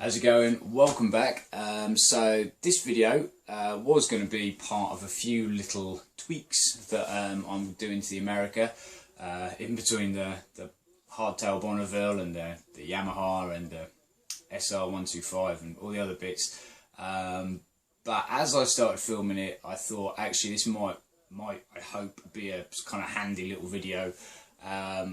How's it going? Welcome back. So this video was going to be part of a few little tweaks that I'm doing to the America in between the hardtail Bonneville and the Yamaha and the SR125 and all the other bits. But as I started filming it, I thought actually this might I hope be a kind of handy little video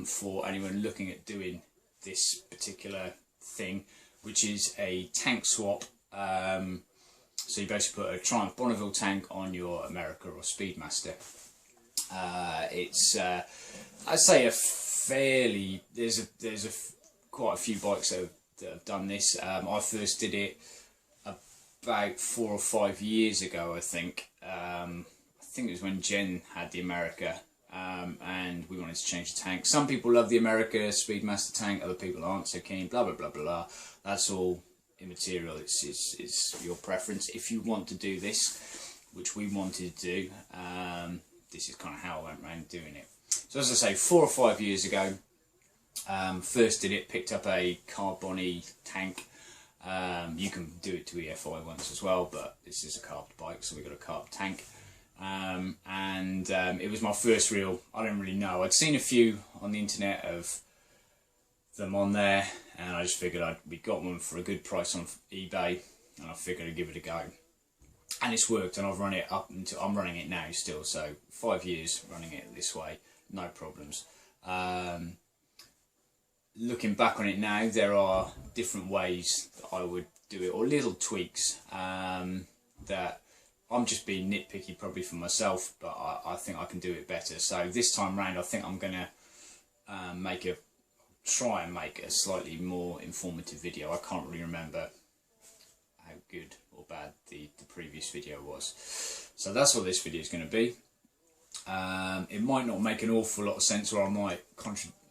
for anyone looking at doing this particular thing, which is a tank swap. So you basically put a Triumph Bonneville tank on your America or Speedmaster. It's I'd say a fairly there's quite a few bikes that have done this. I first did it about 4 or 5 years ago, I think. I think it was when Jen had the America, and we wanted to change the tank. Some people love the America Speedmaster tank, other people aren't so keen, blah blah blah blah. That's all immaterial. It's your preference. If you want to do this, which we wanted to do, this is kind of how I went around doing it. So as I say, 4 or 5 years ago, first did it, picked up a carbon tank. You can do it to EFI once as well, but this is a carb bike, so we got a carb tank. It was my first real, I don't really know, I'd seen a few on the internet of them on there, and I just figured we got one for a good price on eBay, and I figured I'd give it a go. And it's worked, and I've run it up until, I'm running it now still, so 5 years running it this way, no problems. Looking back on it now, there are different ways that I would do it, or little tweaks that I'm just being nitpicky probably for myself, but I think I can do it better. So this time round, I think I'm gonna try and make a slightly more informative video. I can't really remember how good or bad the previous video was. So that's what this video is going to be. It might not make an awful lot of sense, or I might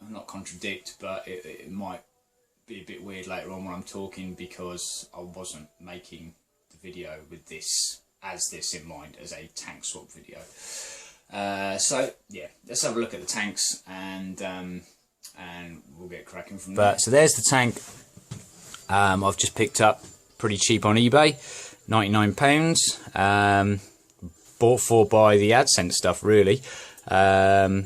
not contradict, but it might be a bit weird later on when I'm talking, because I wasn't making the video with this in mind as a tank swap video. So yeah, let's have a look at the tanks, and we'll get cracking from there. So there's the tank. I've just picked up pretty cheap on eBay, £99. Bought for by the AdSense stuff, really. So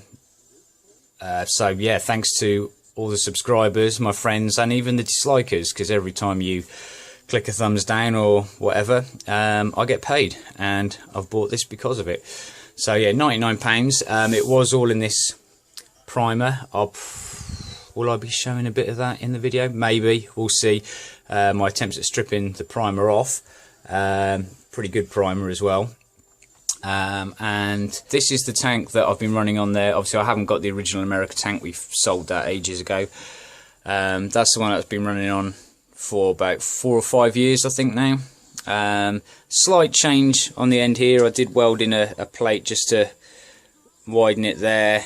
yeah, thanks to all the subscribers, my friends, and even the dislikers, because every time you click a thumbs down or whatever, I get paid, and I've bought this because of it. So yeah, £99. It was all in this primer. Will I be showing a bit of that in the video? Maybe, we'll see. My attempts at stripping the primer off. Pretty good primer as well. And this is the tank that I've been running on there. Obviously I haven't got the original America tank, we've sold that ages ago. That's the one that's been running on for about 4 or 5 years, I think now. Slight change on the end here. I did weld in a plate just to widen it there.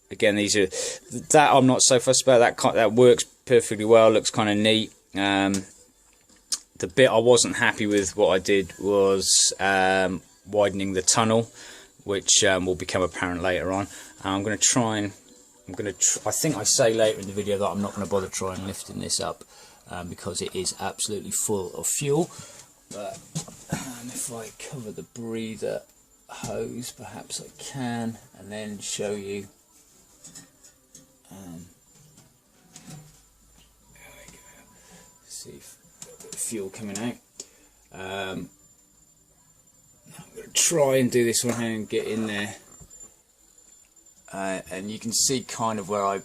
Again, these are that I'm not so fussed about. That works perfectly well. Looks kind of neat. The bit I wasn't happy with what I did was widening the tunnel, which will become apparent later on. I'm going to try and I think I say later in the video that I'm not going to bother trying lifting this up because it is absolutely full of fuel. But if I cover the breather hose, perhaps I can, and then show you. There we go. See if a little bit of fuel coming out. I'm going to try and do this one here and get in there, and you can see kind of where I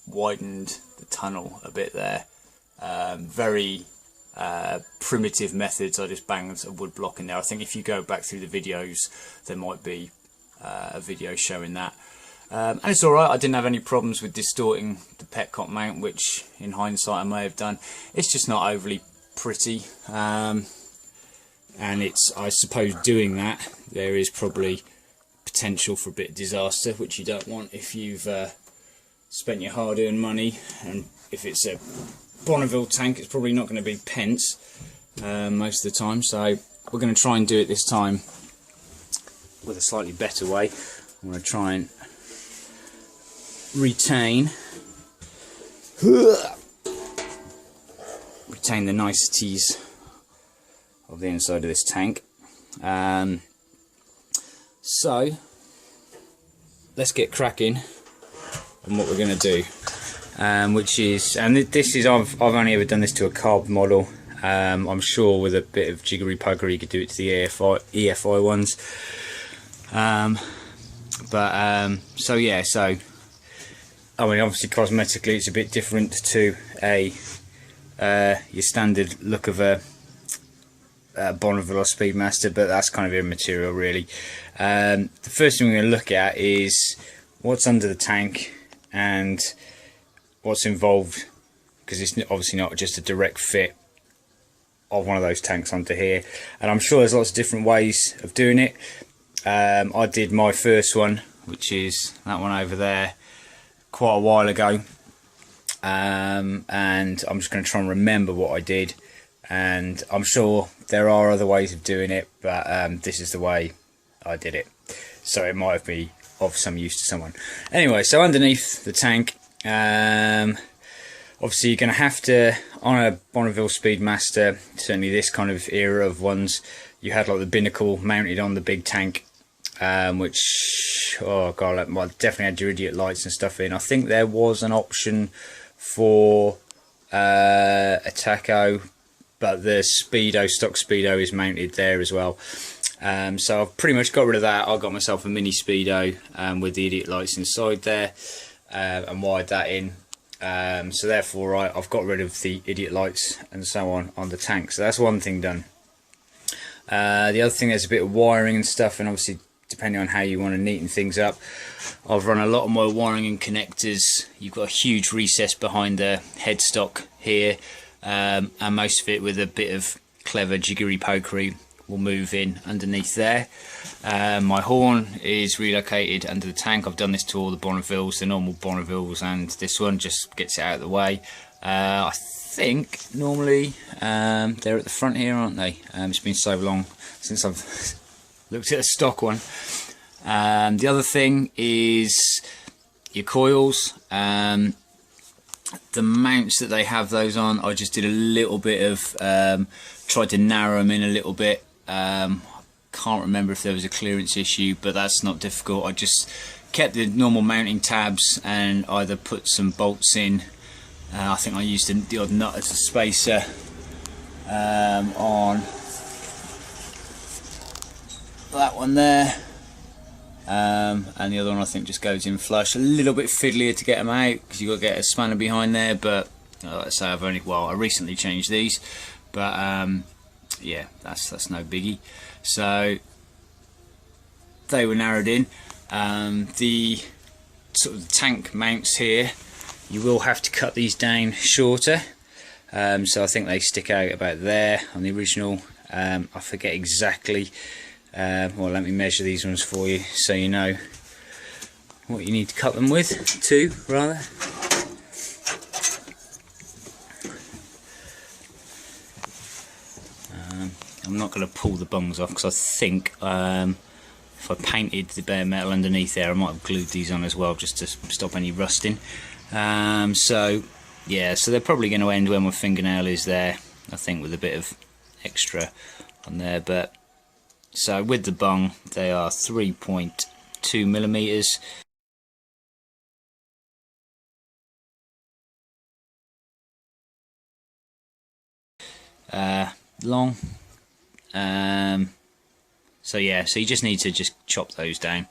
widened the tunnel a bit there. Very primitive methods. I just banged a wood block in there. I think if you go back through the videos, there might be a video showing that. And it's alright, I didn't have any problems with distorting the petcock mount, which in hindsight I may have done. It's just not overly pretty, and it's, I suppose, doing that there is probably potential for a bit of disaster, which you don't want if you've spent your hard-earned money. And if it's a Bonneville tank, it's probably not going to be pence most of the time. So we're going to try and do it this time with a slightly better way. I'm going to try and retain the niceties of the inside of this tank. So let's get cracking on what we're going to do, which is, and this is, I've only ever done this to a carb model. I'm sure with a bit of jiggery pokery you could do it to the EFI ones. So yeah, so I mean, obviously cosmetically it's a bit different to a your standard look of a Bonneville or Speedmaster, but that's kind of immaterial really. The first thing we're going to look at is what's under the tank and what's involved, because it's obviously not just a direct fit of one of those tanks onto here, and I'm sure there's lots of different ways of doing it. I did my first one, which is that one over there, quite a while ago, and I'm just going to try and remember what I did, and I'm sure there are other ways of doing it, but this is the way I did it, so it might be of some use to someone. Anyway, so underneath the tank, obviously you're going to have to, on a Bonneville Speedmaster, certainly this kind of era of ones, you had like the binnacle mounted on the big tank, which, oh god, well, definitely had your idiot lights and stuff in. I think there was an option for a tacho, but the stock Speedo is mounted there as well. So I've pretty much got rid of that. I got myself a mini Speedo with the idiot lights inside there, and wired that in. So therefore I've got rid of the idiot lights and so on the tank. So that's one thing done. The other thing, there's a bit of wiring and stuff, and obviously depending on how you want to neaten things up, I've run a lot of my wiring and connectors. You've got a huge recess behind the headstock here, and most of it with a bit of clever jiggery pokery will move in underneath there. My horn is relocated under the tank. I've done this to all the Bonnevilles, the normal Bonnevilles, and this one just gets it out of the way. I think normally they're at the front here, aren't they? It's been so long since I've looked at a stock one. The other thing is your coils. The mounts that they have those on, I just did a little bit of tried to narrow them in a little bit. Can't remember if there was a clearance issue, but that's not difficult. I just kept the normal mounting tabs and either put some bolts in. I think I used the odd nut as a spacer on that one there, and the other one I think just goes in flush. A little bit fiddlier to get them out because you've got to get a spanner behind there, but like I say, I recently changed these, but yeah, that's no biggie. So they were narrowed in. The sort of tank mounts here, you will have to cut these down shorter. So I think they stick out about there on the original. I forget exactly. Well, let me measure these ones for you so you know what you need to cut them with. Two, rather. I'm not going to pull the bungs off because I think if I painted the bare metal underneath there, I might have glued these on as well just to stop any rusting. So yeah, so they're probably going to end where my fingernail is there, I think, with a bit of extra on there. But so with the bung, they are 3.2 millimeters. Long. So yeah, so you just need to just chop those down.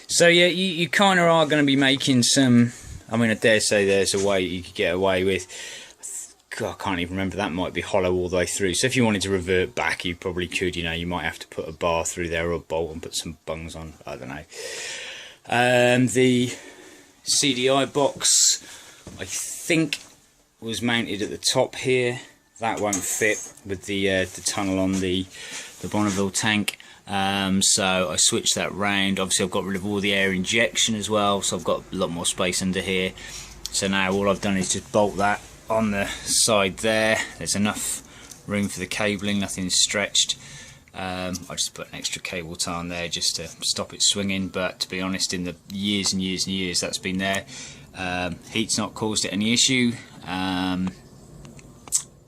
So yeah, you kind of are going to be making some, I mean, I dare say there's a way you could get away with, God, I can't even remember, that might be hollow all the way through. So if you wanted to revert back, you probably could, you know, you might have to put a bar through there or a bolt and put some bungs on, I don't know. The Cdi box, I think, was mounted at the top here. That won't fit with the tunnel on the Bonneville tank. So I switched that round. Obviously I've got rid of all the air injection as well, so I've got a lot more space under here. So now all I've done is just bolt that on the side there. There's enough room for the cabling, nothing's stretched. I just put an extra cable tie on there just to stop it swinging, but to be honest, in the years and years and years that's been there, heat's not caused it any issue.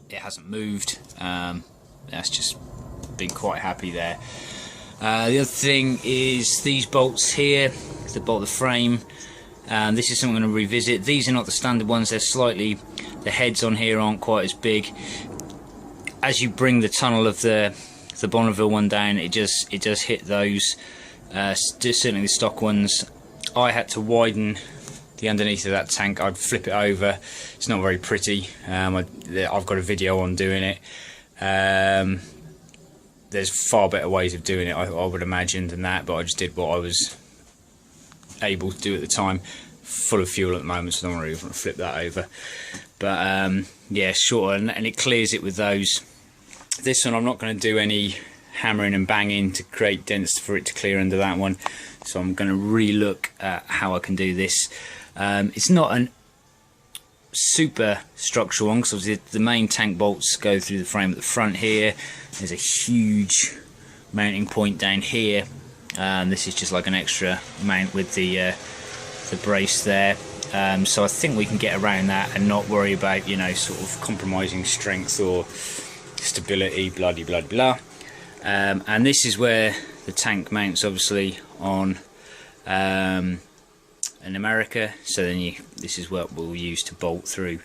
It hasn't moved. That's just been quite happy there. The other thing is these bolts here that bolt the frame. This is something I'm going to revisit. These are not the standard ones, they're slightly, the heads on here aren't quite as big. As you bring the tunnel of the Bonneville one down, it does hit those, certainly the stock ones. I had to widen the underneath of that tank. I'd flip it over. It's not very pretty. I've got a video on doing it. There's far better ways of doing it, I would imagine, than that, but I just did what I was able to do at the time. Full of fuel at the moment, so I don't really want to flip that over. But yeah, shorter, and it clears it with those. This one I'm not going to do any hammering and banging to create dents for it to clear under that one, so I'm going to re-look at how I can do this. It's not an super structural one, because the main tank bolts go through the frame at the front here. There's a huge mounting point down here. This is just like an extra mount with the brace there. So I think we can get around that and not worry about, you know, sort of compromising strength or stability, blah de blah blah. And this is where the tank mounts, obviously, on in America. So then this is what we'll use to bolt through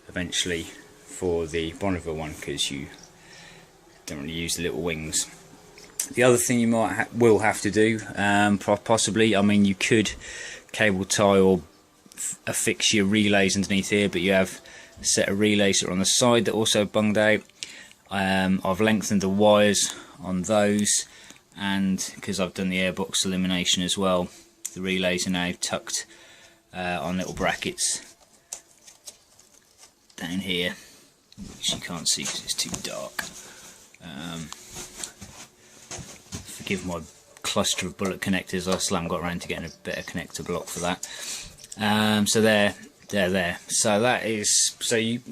eventually for the Bonneville one, because you don't really use the little wings. The other thing you will have to do, possibly, I mean, you could cable tie or affix your relays underneath here, but you have a set of relays that are on the side that also bunged out. I've lengthened the wires on those, and because I've done the airbox elimination as well, the relays are now tucked on little brackets down here, which you can't see because it's too dark. Forgive my cluster of bullet connectors, I still haven't got around to getting a better connector block for that. So they're there. So that is, so you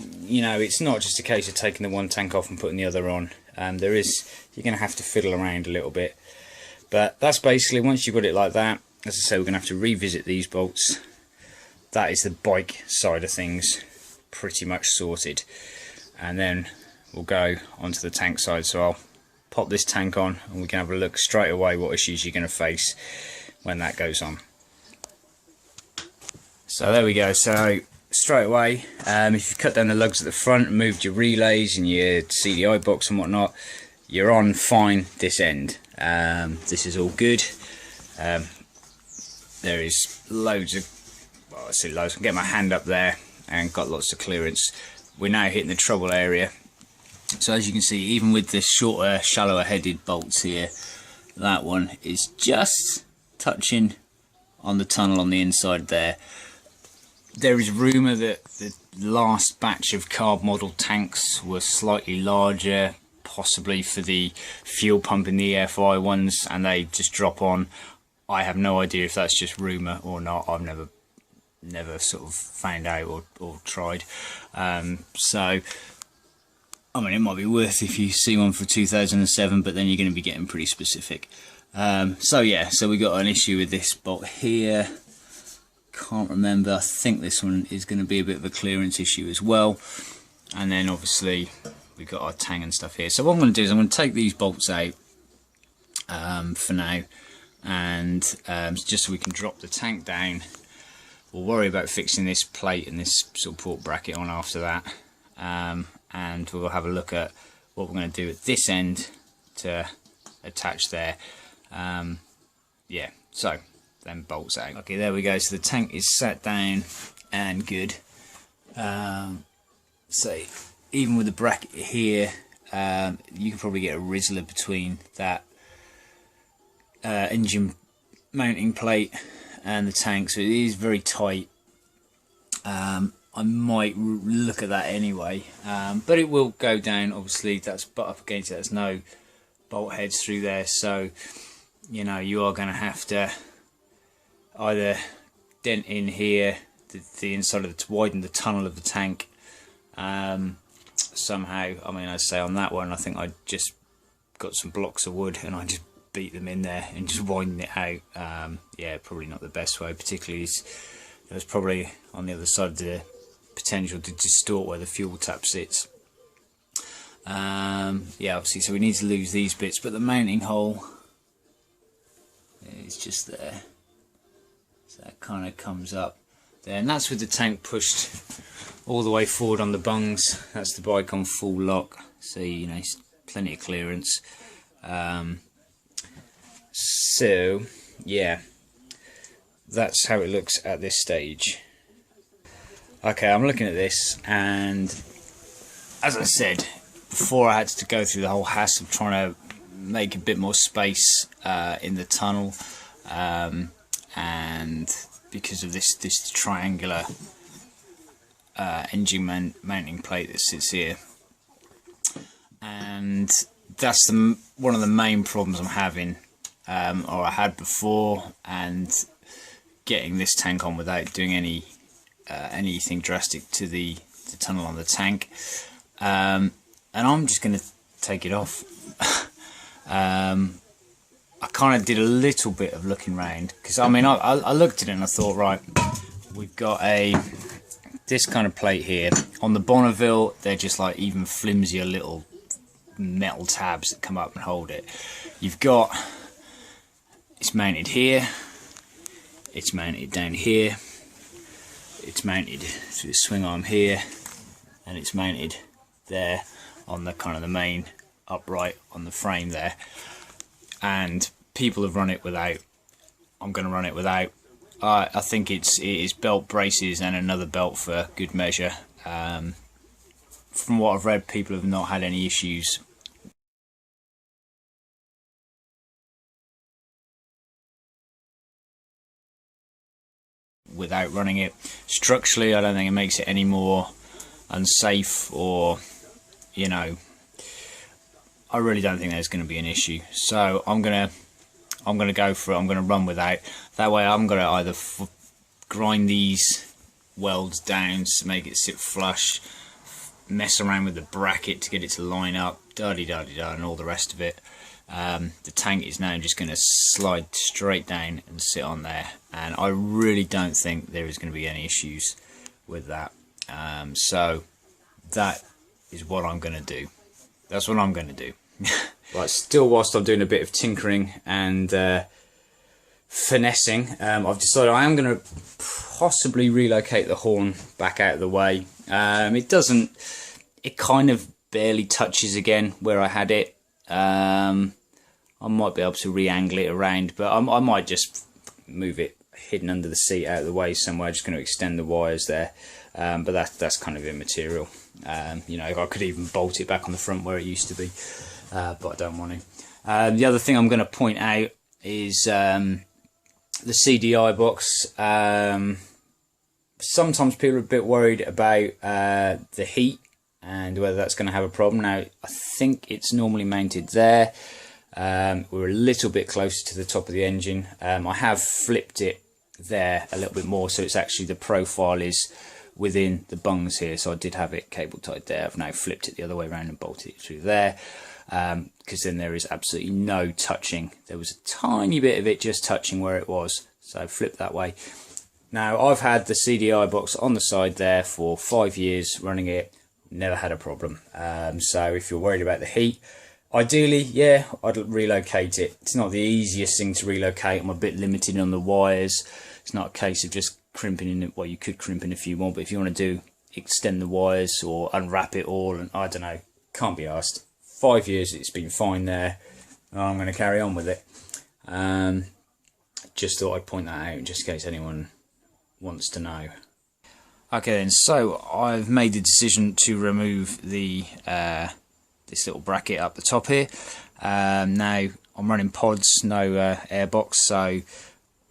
know, it's not just a case of taking the one tank off and putting the other on. You're going to have to fiddle around a little bit, but that's basically, once you've got it like that, as I say, we're going to have to revisit these bolts. That is the bike side of things pretty much sorted, and then we'll go onto the tank side. So I'll pop this tank on and we can have a look straight away what issues you're going to face when that goes on. So there we go. So straight away, if you cut down the lugs at the front and moved your relays and your Cdi box and whatnot, you're on fine this end. This is all good. There is loads of, well, I say loads, I can get my hand up there and got lots of clearance. We're now hitting the trouble area. So as you can see, even with the shorter, shallower headed bolts here, that one is just touching on the tunnel on the inside there. There is rumour that the last batch of carb model tanks were slightly larger, possibly for the fuel pump in the EFI ones, and they just drop on. I have no idea if that's just rumour or not. I've never sort of found out or tried. So I mean, it might be worth if you see one for 2007, but then you're going to be getting pretty specific. So yeah, so we got an issue with this bolt here. Can't remember. I think this one is going to be a bit of a clearance issue as well. And then obviously we've got our tang and stuff here. So what I'm going to do is I'm going to take these bolts out for now, and just so we can drop the tank down. We'll worry about fixing this plate and this support bracket on after that. And we'll have a look at what we're going to do at this end to attach there. Yeah, so then bolts out. Okay, there we go. So the tank is sat down and good. So even with the bracket here, you can probably get a rizzler between that engine mounting plate and the tank, so it is very tight. I might look at that anyway, but it will go down. Obviously that's butt up against it, there's no bolt heads through there, so you know, you are going to have to either dent in here the inside of to widen the tunnel of the tank somehow. I mean, I'd say on that one I think I'd just got some blocks of wood and I just beat them in there and just widen it out. Yeah, probably not the best way, particularly as there's probably on the other side of the potential to distort where the fuel tap sits. Yeah, obviously, so we need to lose these bits, but the mounting hole is just there, so that kind of comes up there, and that's with the tank pushed all the way forward on the bungs. That's the bike on full lock, so you know, plenty of clearance. So yeah, that's how it looks at this stage. Okay, I'm looking at this, and as I said before, I had to go through the whole hassle of trying to make a bit more space in the tunnel, and because of this triangular engine mounting plate that sits here, and that's one of the main problems I'm having, or I had before, and getting this tank on without doing anything drastic to the tunnel on the tank. And I'm just going to take it off. I kind of did a little bit of looking round, because I mean I looked at it and I thought, right, we've got this kind of plate here. On the Bonneville, they're just like even flimsier little metal tabs that come up and hold it. You've got, it's mounted here, it's mounted down here, it's mounted through the swing arm here, and it's mounted there on the kind of the main upright on the frame there. And people have run it without. I'm going to run it without. I think it is belt braces and another belt for good measure. From what I've read, people have not had any issues without running it. Structurally, I don't think it makes it any more unsafe, or, you know, I really don't think there's going to be an issue. So I'm gonna go for it. I'm gonna run without. That way I'm gonna either grind these welds down to make it sit flush, mess around with the bracket to get it to line up, da-de-da-de-da, and all the rest of it. The tank is now just going to slide straight down and sit on there, and I really don't think there is going to be any issues with that. So that is what I'm going to do. That's what I'm going to do. Right, still whilst I'm doing a bit of tinkering and finessing, I've decided I am going to possibly relocate the horn back out of the way. It kind of barely touches again where I had it. I might be able to re-angle it around, but I might just move it hidden under the seat out of the way somewhere. Just going to extend the wires there, but that's kind of immaterial. You know, I could even bolt it back on the front where it used to be, but I don't want to. The other thing I'm going to point out is the Cdi box. Sometimes people are a bit worried about the heat and whether that's going to have a problem. Now, I think it's normally mounted there. We're a little bit closer to the top of the engine. I have flipped it there a little bit more, so it's actually, the profile is within the bungs here, so I did have it cable tied there. I've now flipped it the other way around and bolted it through there, because then there is absolutely no touching. There was a tiny bit of it just touching where it was, so flip that way. Now, I've had the Cdi box on the side there for 5 years running it, never had a problem. So if you're worried about the heat, ideally, yeah, I'd relocate it. It's not the easiest thing to relocate. I'm a bit limited on the wires. It's not a case of just crimping in it. Well, you could crimp in if you want, but if you want to extend the wires or unwrap it all, and I don't know, can't be asked. 5 years, it's been fine there. I'm going to carry on with it. Just thought I'd point that out just in case anyone wants to know. Okay then, so I've made the decision to remove the this little bracket up the top here. Now I'm running pods, no airbox. So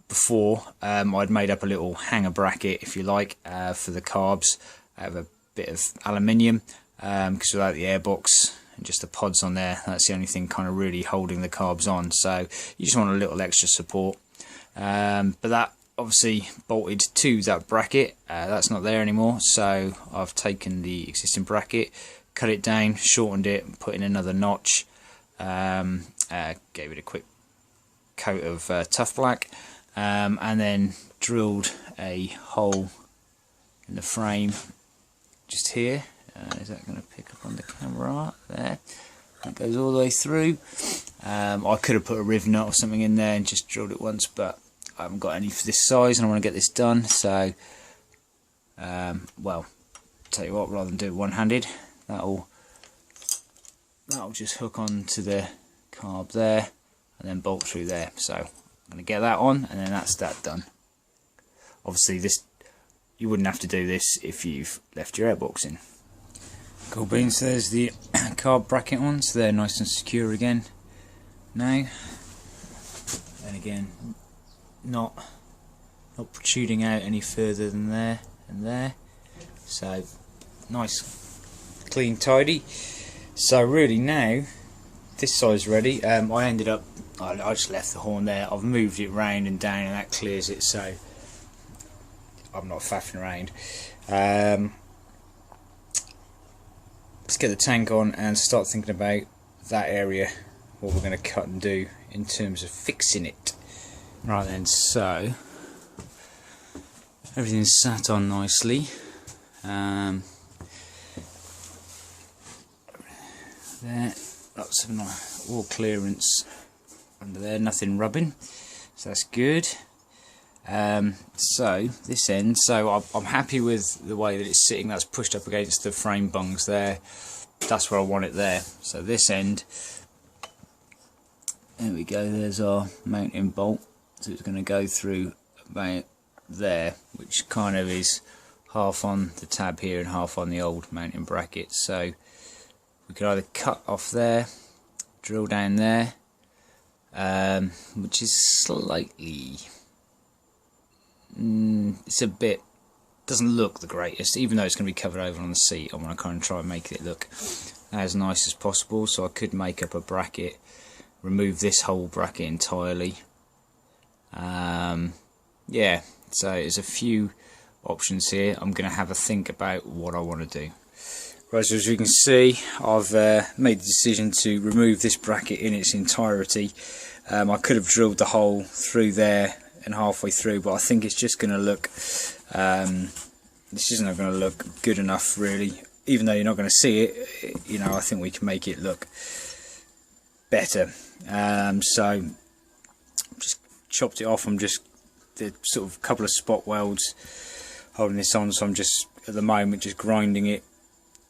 before, I'd made up a little hanger bracket, if you like, for the carbs out of a bit of aluminium, because without the airbox and just the pods on there, that's the only thing kind of really holding the carbs on. So you just want a little extra support. But that obviously bolted to that bracket. That's not there anymore, so I've taken the existing bracket, cut it down, shortened it, and put in another notch, Gave it a quick coat of tough black, and then drilled a hole in the frame just here. Is that going to pick up on the camera? There. It goes all the way through. I could have put a riv nut or something in there and just drilled it once, but I haven't got any for this size and I want to get this done. So, well, tell you what, rather than do it one-handed, that'll just hook on to the carb there and then bolt through there. So I'm going to get that on, and then that's that done. Obviously, this, you wouldn't have to do this if you've left your airbox in. Cool beans. So there's the carb bracket on, so they're nice and secure again now. And again, not protruding out any further than there and there. So nice, clean, tidy. So really now this side's ready. I ended up, I just left the horn there. I've moved it round and down, and that clears it, so I'm not faffing around. Let's get the tank on and start thinking about that area, what we're going to cut and do in terms of fixing it. Right then, so everything's sat on nicely. There, lots of nice wall clearance under there, nothing rubbing, so that's good. So this end, so I'm happy with the way that it's sitting. That's pushed up against the frame bungs there. That's where I want it there. So this end, there we go, there's our mounting bolt. So it's going to go through about there, which kind of is half on the tab here and half on the old mounting bracket. So we could either cut off there, drill down there, which is slightly, it's a bit, doesn't look the greatest, even though it's going to be covered over on the seat. I want to kind of try and make it look as nice as possible. So I could make up a bracket, remove this whole bracket entirely. Yeah, so there's a few options here. I'm going to have a think about what I want to do. Right, so as you can see, I've made the decision to remove this bracket in its entirety. I could have drilled the hole through there and halfway through, but I think it's just going to look, this isn't going to look good enough really. Even though you're not going to see it, you know, I think we can make it look better. So just chopped it off. I'm just did sort of a couple of spot welds holding this on, so I'm just at the moment just grinding it.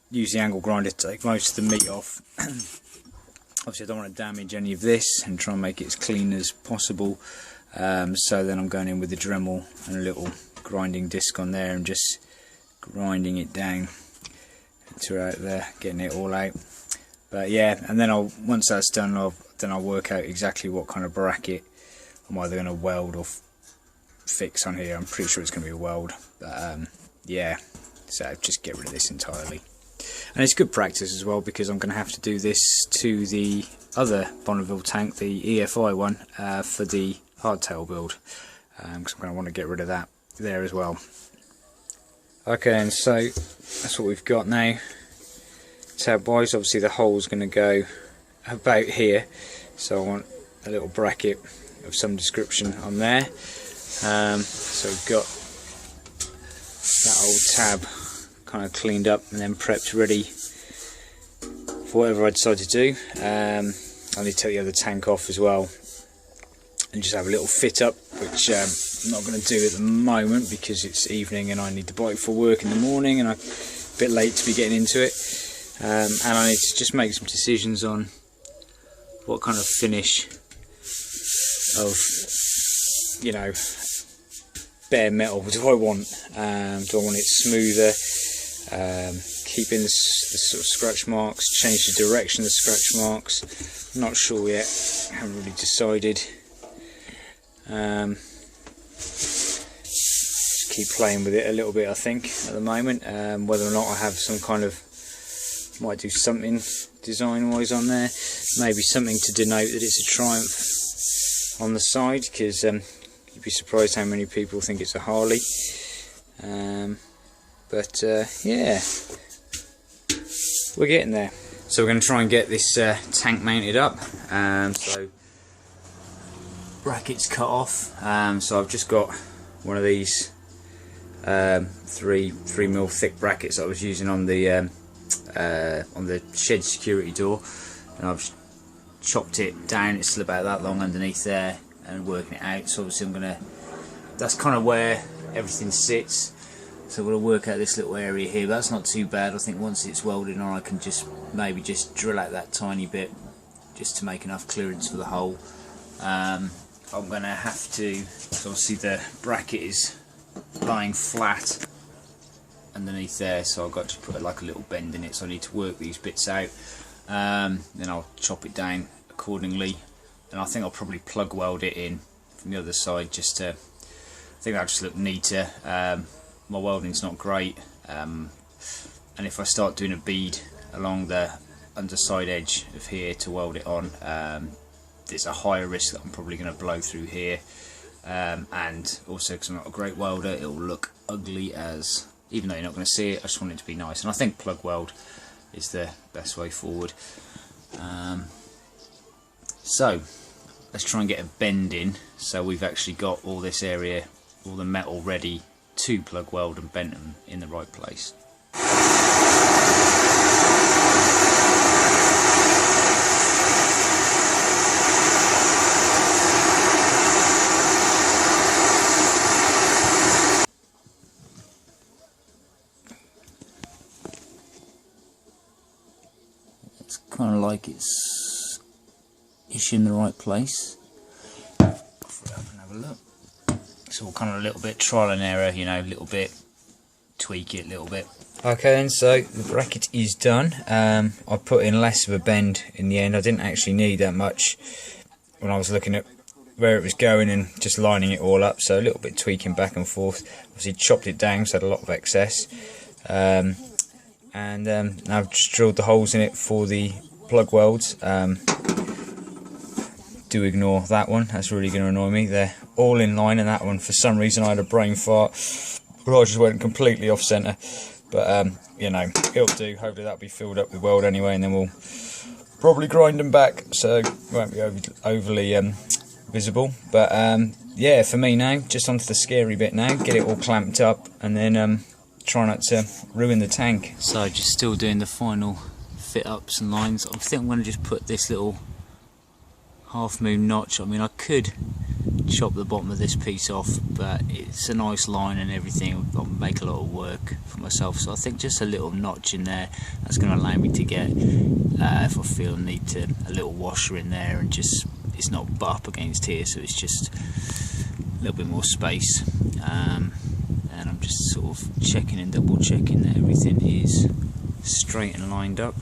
Use the angle grinder to take most of the meat off. Obviously I don't want to damage any of this and try and make it as clean as possible. So then I'm going in with the Dremel and a little grinding disc on there and just grinding it down throughout there, getting it all out. But yeah, and then once that's done, I'll work out exactly what kind of bracket I'm either going to weld or fix on here. I'm pretty sure it's going to be a weld, but yeah, so just get rid of this entirely. And it's good practice as well, because I'm going to have to do this to the other Bonneville tank, the EFI one, for the hardtail build, because I'm going to want to get rid of that there as well. Okay, and so that's what we've got now. Tab wise, obviously the hole's going to go about here, so I want a little bracket of some description on there. So we've got that old tab kind of cleaned up and then prepped ready for whatever I decide to do. I need to take the other tank off as well and just have a little fit up, which I'm not going to do at the moment because it's evening and I need the bike for work in the morning and I'm a bit late to be getting into it. And I need to just make some decisions on what kind of finish of, you know, bare metal do I want. Do I want it smoother, keeping the sort of scratch marks, change the direction of the scratch marks? I'm not sure yet, haven't really decided. Just keep playing with it a little bit, I think, at the moment. Whether or not I have some kind of, might do something design wise on there, maybe something to denote that it's a Triumph on the side, because you'd be surprised how many people think it's a Harley. But yeah, we're getting there. So we're going to try and get this tank mounted up. So brackets cut off. So I've just got one of these 3mm thick brackets that I was using on the shed security door, and I've chopped it down. It's still about that long underneath there, and working it out. So obviously that's kind of where everything sits. So I'm going to work out this little area here, but that's not too bad. I think once it's welded on, I can maybe just drill out that tiny bit just to make enough clearance for the hole. I'm going to have to, so obviously the bracket is lying flat underneath there, so I've got to put like a little bend in it, so I need to work these bits out. Then I'll chop it down accordingly, and I think I'll probably plug weld it in from the other side, just to, I think that'll just look neater. My welding's not great, and if I start doing a bead along the underside edge of here to weld it on, there's a higher risk that I'm probably going to blow through here, and also because I'm not a great welder, it'll look ugly as, even though you're not going to see it, I just want it to be nice, and I think plug weld is the best way forward. So let's try and get a bend in, so we've actually got all this area, all the metal ready to plug weld and bend them in the right place. It's kind of like it's in the right place. Have a look. It's all kind of a little bit trial and error, you know, a little bit, tweak it a little bit. Okay then, so the bracket is done. I put in less of a bend in the end. I didn't actually need that much when I was looking at where it was going and just lining it all up, so a little bit tweaking back and forth. Obviously chopped it down, so I had a lot of excess. And now I've just drilled the holes in it for the plug welds. Do ignore that one, that's really going to annoy me. They're all in line, and that one, for some reason, I had a brain fart where I just went completely off centre. But you know, it'll do. Hopefully that'll be filled up with weld anyway, and then we'll probably grind them back, so it won't be overly visible. But yeah, for me now, just onto the scary bit now. Get it all clamped up, and then try not to ruin the tank. So just still doing the final fit ups and lines. I think I'm going to just put this little half moon notch. I mean, I could chop the bottom of this piece off, but it's a nice line and everything. I'll make a lot of work for myself, so I think just a little notch in there, that's going to allow me to get, if I feel I need to, a little washer in there, and just, it's not butt up against here, so it's just a little bit more space. And I'm just sort of checking and double checking that everything is straight and lined up.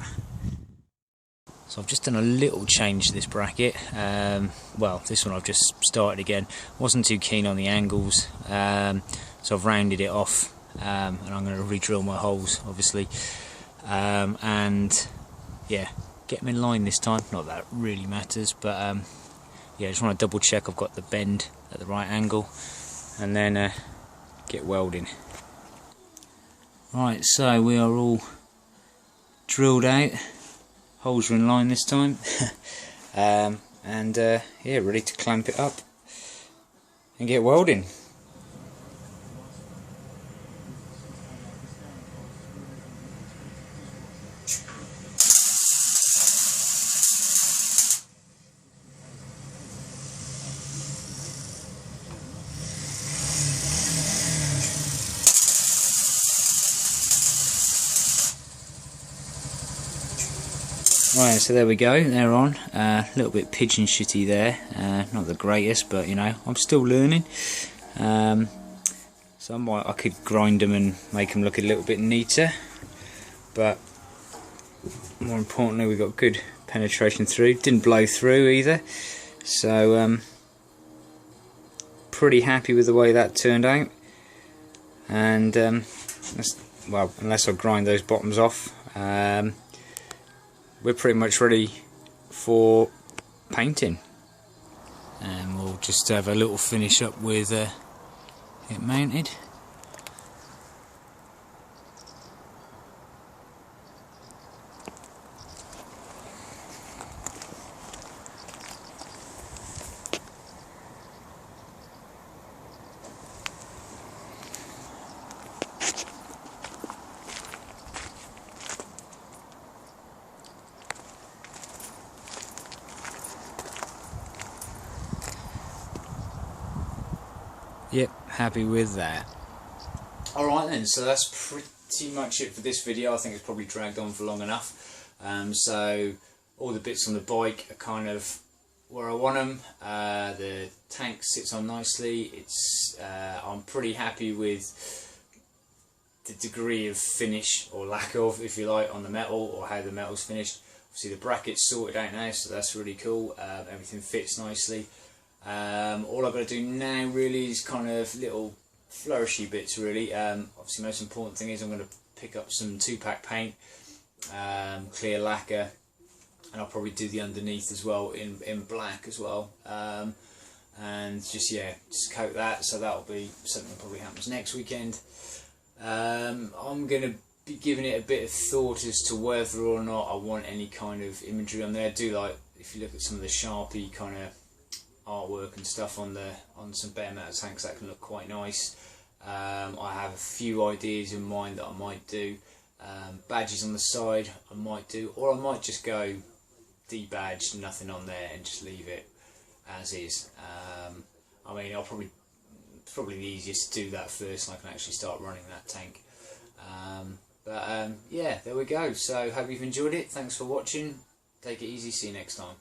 So I've just done a little change to this bracket. Well, this one I've just started again. Wasn't too keen on the angles, so I've rounded it off, and I'm going to re-drill my holes, obviously, and yeah, get them in line this time. Not that it really matters, but yeah, I just want to double check I've got the bend at the right angle, and then get welding. Right, so we are all drilled out. Holes are in line this time, and yeah, ready to clamp it up and get welding. Right, so there we go, they're on. A little bit pigeon shitty there, not the greatest, but you know, I'm still learning. So I could grind them and make them look a little bit neater, but more importantly, we've got good penetration through. Didn't blow through either, so pretty happy with the way that turned out. And well, unless I grind those bottoms off, we're pretty much ready for painting, and we'll just have a little finish up with it mounted. Yep, happy with that. Alright then, so that's pretty much it for this video. I think it's probably dragged on for long enough. So all the bits on the bike are kind of where I want them. The tank sits on nicely. I'm pretty happy with the degree of finish, or lack of, if you like, on the metal, or how the metal's finished. Obviously the bracket's sorted out now, so that's really cool. Everything fits nicely. All I've got to do now really is kind of little flourishy bits really. Obviously the most important thing is I'm going to pick up some 2-pack paint, clear lacquer, and I'll probably do the underneath as well in black as well. And just coat that, so that'll be something that probably happens next weekend. I'm going to be giving it a bit of thought as to whether or not I want any kind of imagery on there. If you look at some of the Sharpie kind of artwork and stuff on some bare metal tanks, that can look quite nice. I have a few ideas in mind that I might do. Badges on the side I might do, or I might just go debadged, nothing on there, and just leave it as is. I mean, probably the easiest to do that first, and I can actually start running that tank. Yeah, there we go. So hope you've enjoyed it. Thanks for watching. Take it easy. See you next time.